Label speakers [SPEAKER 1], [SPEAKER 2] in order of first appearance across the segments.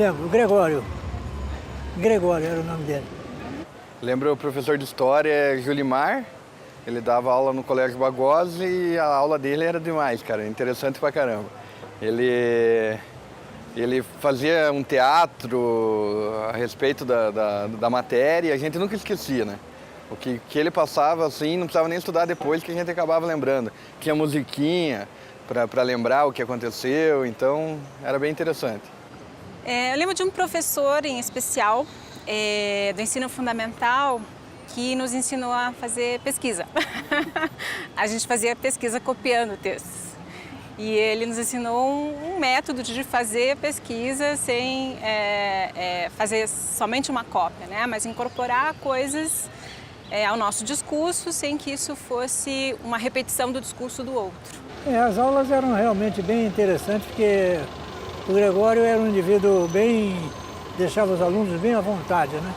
[SPEAKER 1] Lembro, Gregório. Gregório era o nome dele.
[SPEAKER 2] Lembro o professor de história, Julimar. Ele dava aula no Colégio Bagose e a aula dele era demais, cara, interessante pra caramba. Ele fazia um teatro a respeito da matéria e a gente nunca esquecia, né? O que ele passava, assim, não precisava nem estudar depois, que a gente acabava lembrando. Tinha musiquinha para lembrar o que aconteceu, então era bem interessante.
[SPEAKER 3] Eu lembro de um professor em especial do ensino fundamental que nos ensinou a fazer pesquisa. A gente fazia pesquisa copiando textos. E ele nos ensinou um método de fazer pesquisa sem fazer somente uma cópia, né? Mas incorporar coisas ao nosso discurso sem que isso fosse uma repetição do discurso do outro.
[SPEAKER 1] As aulas eram realmente bem interessantes, porque o Gregório era um indivíduo deixava os alunos bem à vontade, né?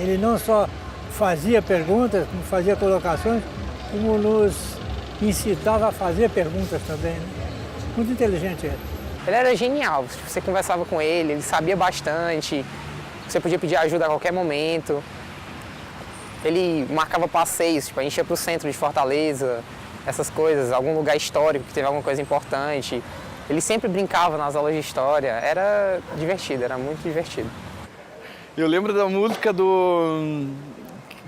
[SPEAKER 1] Ele não só fazia perguntas, como fazia colocações, como nos incitava a fazer perguntas também, né? Muito inteligente ele.
[SPEAKER 4] Ele era genial, você conversava com ele sabia bastante, você podia pedir ajuda a qualquer momento. Ele marcava passeios, tipo, a gente ia para o centro de Fortaleza, essas coisas, algum lugar histórico que teve alguma coisa importante. Ele sempre brincava nas aulas de história, era divertido, era muito divertido.
[SPEAKER 2] Eu lembro da música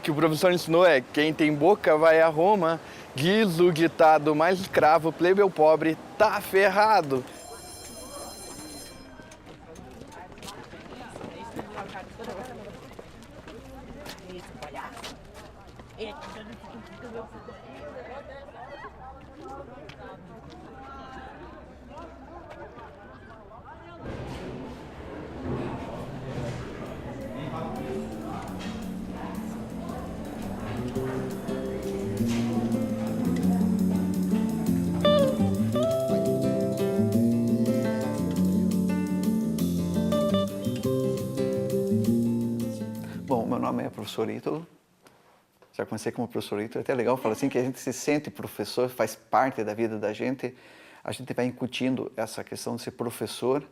[SPEAKER 2] que o professor ensinou, quem tem boca vai a Roma, diz o ditado mais escravo, plebeu pobre, tá ferrado.
[SPEAKER 5] Bom, meu nome é professor Ítalo, já comecei como professor Ítalo, é até legal falar assim que a gente se sente professor, faz parte da vida da gente, a gente vai incutindo essa questão de ser professor.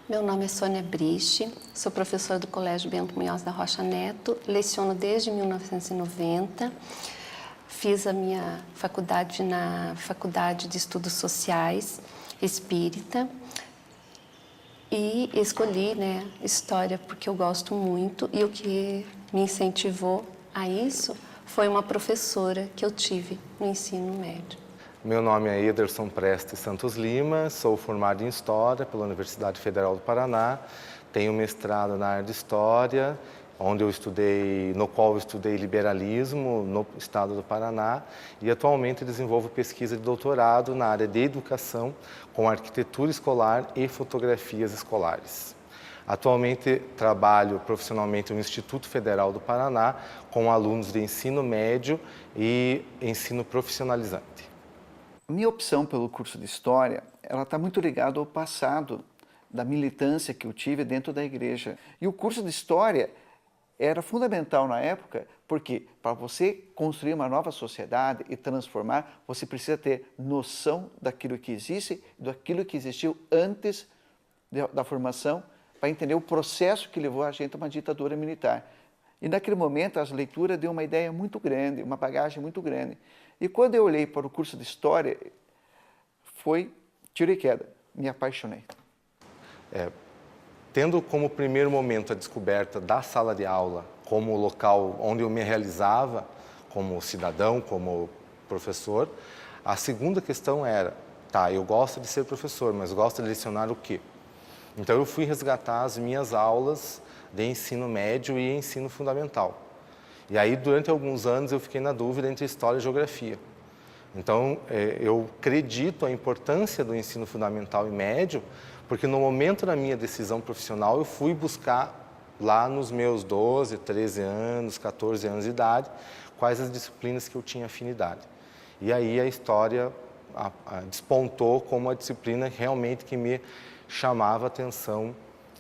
[SPEAKER 6] Meu nome é Sônia Briche, sou professora do Colégio Bento Munhoz da Rocha Neto, leciono desde 1990, fiz a minha faculdade na Faculdade de Estudos Sociais Espírita, e escolhi, história porque eu gosto muito, e o que me incentivou a isso foi uma professora que eu tive no ensino médio.
[SPEAKER 7] Meu nome é Ederson Prestes Santos Lima, sou formado em História pela Universidade Federal do Paraná, tenho mestrado na área de História, no qual eu estudei liberalismo no estado do Paraná, e atualmente desenvolvo pesquisa de doutorado na área de educação com arquitetura escolar e fotografias escolares. Atualmente trabalho profissionalmente no Instituto Federal do Paraná com alunos de ensino médio e ensino profissionalizante.
[SPEAKER 5] Minha opção pelo curso de História, ela está muito ligada ao passado da militância que eu tive dentro da igreja. E o curso de História era fundamental na época, porque para você construir uma nova sociedade e transformar, você precisa ter noção daquilo que existe, daquilo que existiu antes da formação, para entender o processo que levou a gente a uma ditadura militar. E naquele momento as leituras deu uma ideia muito grande, uma bagagem muito grande. E quando eu olhei para o curso de História, foi tiro e queda, me apaixonei.
[SPEAKER 7] Tendo como primeiro momento a descoberta da sala de aula como local onde eu me realizava como cidadão, como professor, a segunda questão era, eu gosto de ser professor, mas gosto de lecionar o quê? Então eu fui resgatar as minhas aulas de ensino médio e ensino fundamental. E aí durante alguns anos eu fiquei na dúvida entre História e Geografia. Então eu acredito a importância do ensino fundamental e médio, porque no momento da minha decisão profissional eu fui buscar lá nos meus 12, 13 anos, 14 anos de idade, quais as disciplinas que eu tinha afinidade. E aí a História despontou como a disciplina realmente que me chamava a atenção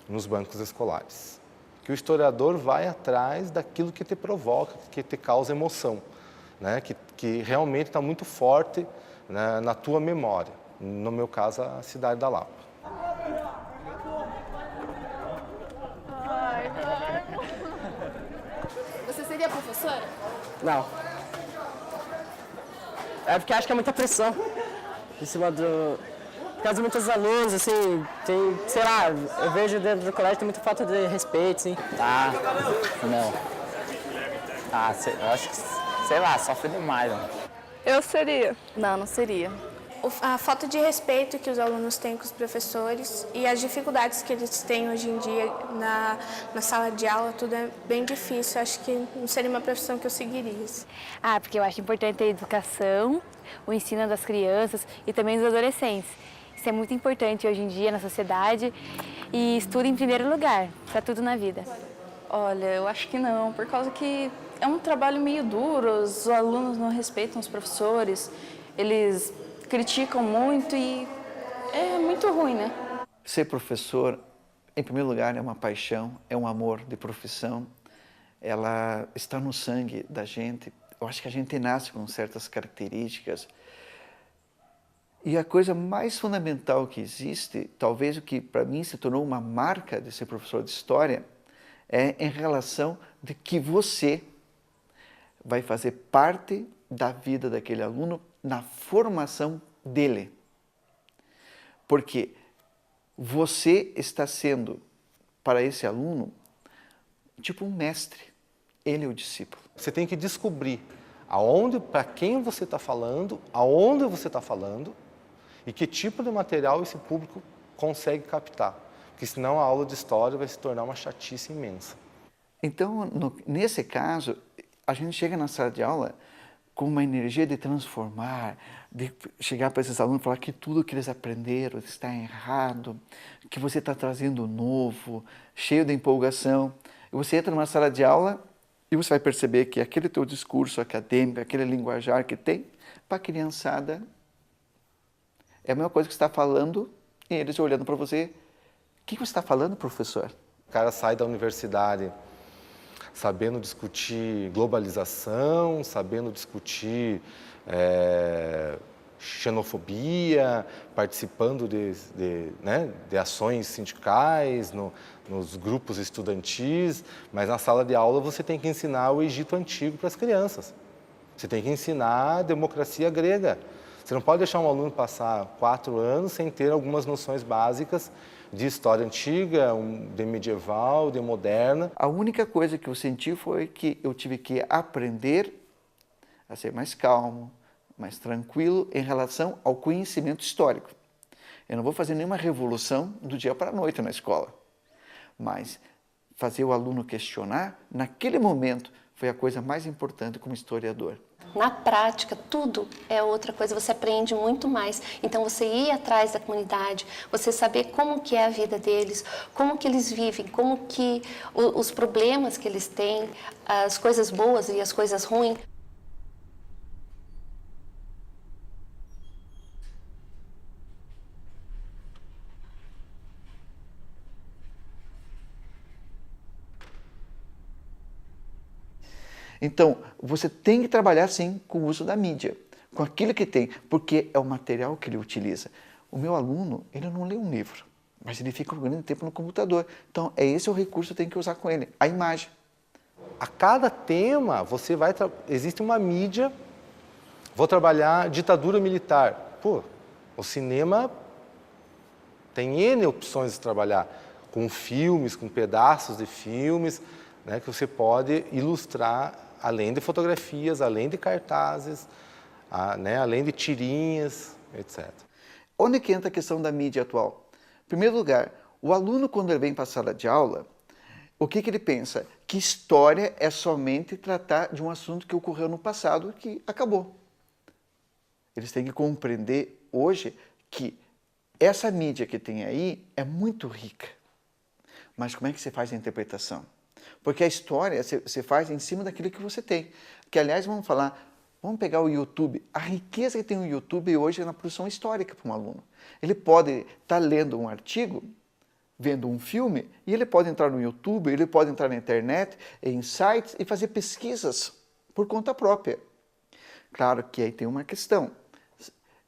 [SPEAKER 7] nos bancos escolares. Que o historiador vai atrás daquilo que te provoca, que te causa emoção, né? que realmente está muito forte, né, na tua memória. No meu caso, a cidade da Lapa.
[SPEAKER 8] professora?
[SPEAKER 9] Não. É porque acho que é muita pressão em cima do... Por causa de muitos alunos, assim, tem, sei lá, eu vejo dentro do colégio tem muita falta de respeito, assim.
[SPEAKER 10] Ah, não. Ah, eu acho que, sei lá, sofre demais, mano.
[SPEAKER 8] Eu seria.
[SPEAKER 11] Não, não seria.
[SPEAKER 8] A falta de respeito que os alunos têm com os professores e as dificuldades que eles têm hoje em dia na sala de aula, tudo é bem difícil. Acho que não seria uma profissão que eu seguiria.
[SPEAKER 11] Ah, porque eu acho importante a educação, o ensino das crianças e também dos adolescentes. Isso é muito importante hoje em dia na sociedade e estudo em primeiro lugar, para tudo na vida.
[SPEAKER 12] Olha, eu acho que não, por causa que é um trabalho meio duro, os alunos não respeitam os professores, eles criticam muito e é muito ruim, né?
[SPEAKER 5] Ser professor, em primeiro lugar, é uma paixão, é um amor de profissão, ela está no sangue da gente. Eu acho que a gente nasce com certas características. E a coisa mais fundamental que existe, talvez o que para mim se tornou uma marca de ser professor de história, é em relação de que você vai fazer parte da vida daquele aluno na formação dele. Porque você está sendo, para esse aluno, tipo um mestre, ele é o discípulo.
[SPEAKER 7] Você tem que descobrir aonde, para quem você está falando, aonde você está falando e que tipo de material esse público consegue captar. Porque senão a aula de história vai se tornar uma chatice imensa.
[SPEAKER 5] Então, nesse caso, a gente chega na sala de aula com uma energia de transformar, de chegar para esses alunos e falar que tudo que eles aprenderam está errado, que você está trazendo novo, cheio de empolgação. E você entra numa sala de aula e você vai perceber que aquele teu discurso acadêmico, aquele linguajar que tem, para a criançada, é a mesma coisa que você está falando e eles olhando para você. O que você está falando, professor?
[SPEAKER 7] O cara sai da universidade sabendo discutir globalização, sabendo discutir xenofobia, participando de ações sindicais, nos grupos estudantis, mas na sala de aula você tem que ensinar o Egito Antigo para as crianças. Você tem que ensinar a democracia grega. Você não pode deixar um aluno passar 4 anos sem ter algumas noções básicas de história antiga, de medieval, de moderna.
[SPEAKER 5] A única coisa que eu senti foi que eu tive que aprender a ser mais calmo, mais tranquilo em relação ao conhecimento histórico. Eu não vou fazer nenhuma revolução do dia para a noite na escola, mas fazer o aluno questionar, naquele momento, foi a coisa mais importante como historiador.
[SPEAKER 6] Na prática, tudo é outra coisa, você aprende muito mais. Então, você ir atrás da comunidade, você saber como que é a vida deles, como que eles vivem, como que os problemas que eles têm, as coisas boas e as coisas ruins.
[SPEAKER 5] Então, você tem que trabalhar, sim, com o uso da mídia, com aquilo que tem, porque é o material que ele utiliza. O meu aluno, ele não lê um livro, mas ele fica um grande tempo no computador. Então, esse é o recurso que eu tenho que usar com ele, a imagem.
[SPEAKER 7] A cada tema, existe uma mídia. Vou trabalhar ditadura militar. Pô, o cinema tem N opções de trabalhar, com filmes, com pedaços de filmes, né, que você pode ilustrar, além de fotografias, além de cartazes, além de tirinhas, etc.
[SPEAKER 5] Onde que entra a questão da mídia atual? Em primeiro lugar, o aluno, quando ele vem para a sala de aula, o que ele pensa? Que história é somente tratar de um assunto que ocorreu no passado, que acabou. Eles têm que compreender hoje que essa mídia que tem aí é muito rica. Mas como é que você faz a interpretação? Porque a história você faz em cima daquilo que você tem. Que, aliás, vamos pegar o YouTube. A riqueza que tem o YouTube hoje é na produção histórica para um aluno. Ele pode estar lendo um artigo, vendo um filme, e ele pode entrar no YouTube, ele pode entrar na internet, em sites, e fazer pesquisas por conta própria. Claro que aí tem uma questão.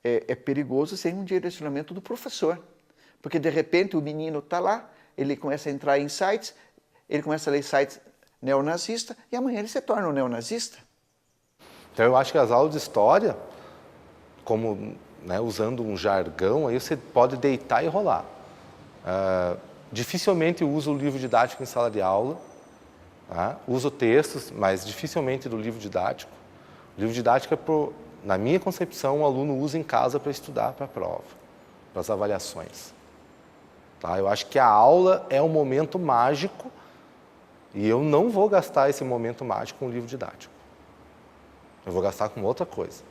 [SPEAKER 5] É perigoso sem um direcionamento do professor. Porque, de repente, o menino está lá, ele começa a entrar em sites, ele começa a ler sites neonazista e amanhã ele se torna um neonazista.
[SPEAKER 7] Então eu acho que as aulas de história, como, né, usando um jargão, aí você pode deitar e rolar. Dificilmente uso o livro didático em sala de aula, tá? Uso textos, mas dificilmente do livro didático. O livro didático, na minha concepção, o aluno usa em casa para estudar para a prova, para as avaliações. Tá? Eu acho que a aula é um momento mágico e eu não vou gastar esse momento mágico com o livro didático. Eu vou gastar com outra coisa,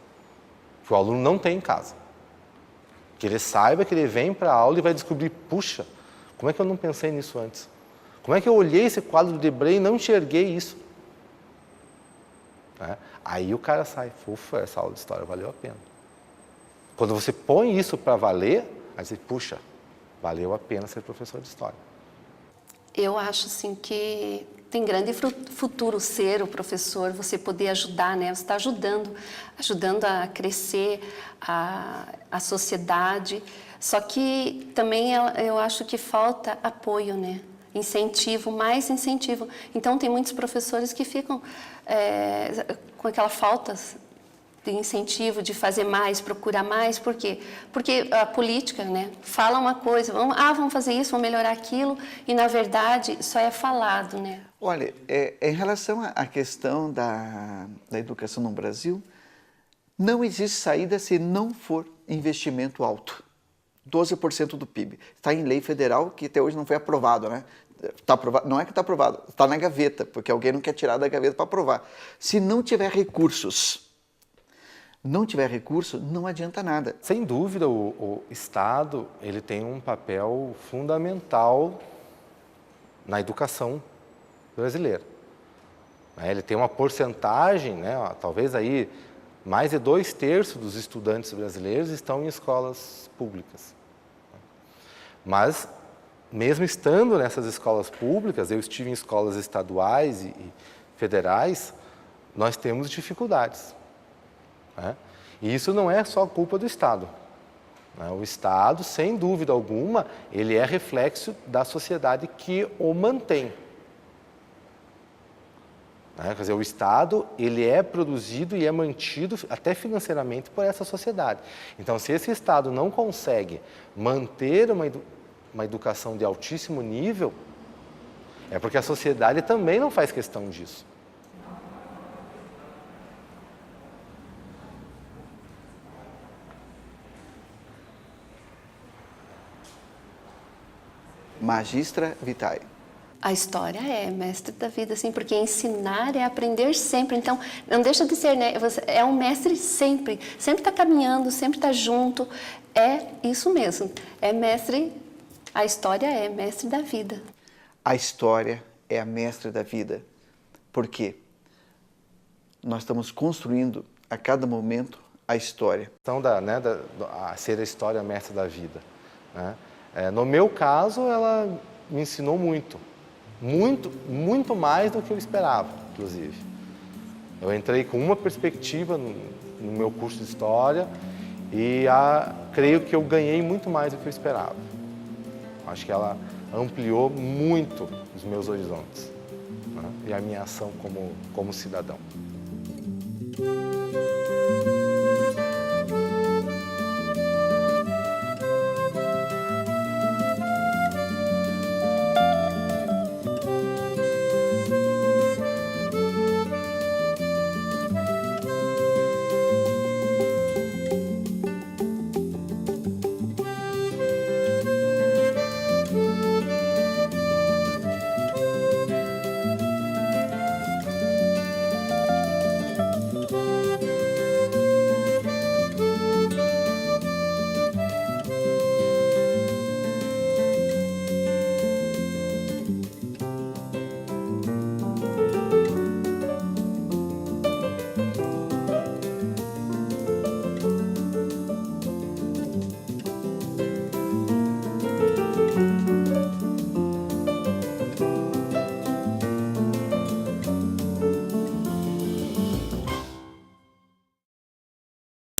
[SPEAKER 7] que o aluno não tem em casa. Que ele saiba que ele vem para a aula e vai descobrir, puxa, como é que eu não pensei nisso antes? Como é que eu olhei esse quadro do Debré e não enxerguei isso? Aí o cara sai, ufa, essa aula de história valeu a pena. Quando você põe isso para valer, aí você, puxa, valeu a pena ser professor de história.
[SPEAKER 6] Eu acho assim que tem grande futuro ser o professor, você poder ajudar, né? Você está ajudando a crescer a sociedade. Só que também eu acho que falta apoio, né? Incentivo, mais incentivo. Então tem muitos professores que ficam com aquela falta de incentivo, de fazer mais, procurar mais. Por quê? Porque a política, né, fala uma coisa, vamos fazer isso, vamos melhorar aquilo, e na verdade só é falado, né?
[SPEAKER 5] Olha, em relação à questão da educação no Brasil, não existe saída se não for investimento alto. 12% do PIB. Está em lei federal, que até hoje não foi aprovado, né? Tá aprovado, não é que está aprovado, está na gaveta, porque alguém não quer tirar da gaveta para aprovar. Se não tiver recursos, não adianta nada.
[SPEAKER 7] Sem dúvida, o Estado ele tem um papel fundamental na educação brasileira. Ele tem uma porcentagem, né, talvez aí mais de 2/3 dos estudantes brasileiros estão em escolas públicas. Mas, mesmo estando nessas escolas públicas, eu estive em escolas estaduais e federais, nós temos dificuldades. Né? E isso não é só culpa do Estado. Né? O Estado, sem dúvida alguma, ele é reflexo da sociedade que o mantém. Quer dizer, o Estado ele é produzido e é mantido até financeiramente por essa sociedade. Então, se esse Estado não consegue manter uma educação de altíssimo nível, é porque a sociedade também não faz questão disso.
[SPEAKER 5] Magistra Vitae.
[SPEAKER 6] A história é mestre da vida, assim, porque ensinar é aprender sempre. Então, não deixa de ser, né? Você é um mestre sempre. Sempre está caminhando, sempre está junto. É isso mesmo. É mestre, a história é mestre da vida.
[SPEAKER 5] A história é a mestre da vida. Por quê? Nós estamos construindo a cada momento a história.
[SPEAKER 7] Então, ser a história a mestre da vida. Né? No meu caso, ela me ensinou muito. Muito mais do que eu esperava, inclusive. Eu entrei com uma perspectiva no meu curso de História e creio que eu ganhei muito mais do que eu esperava. Acho que ela ampliou muito os meus horizontes, né? E a minha ação como cidadão.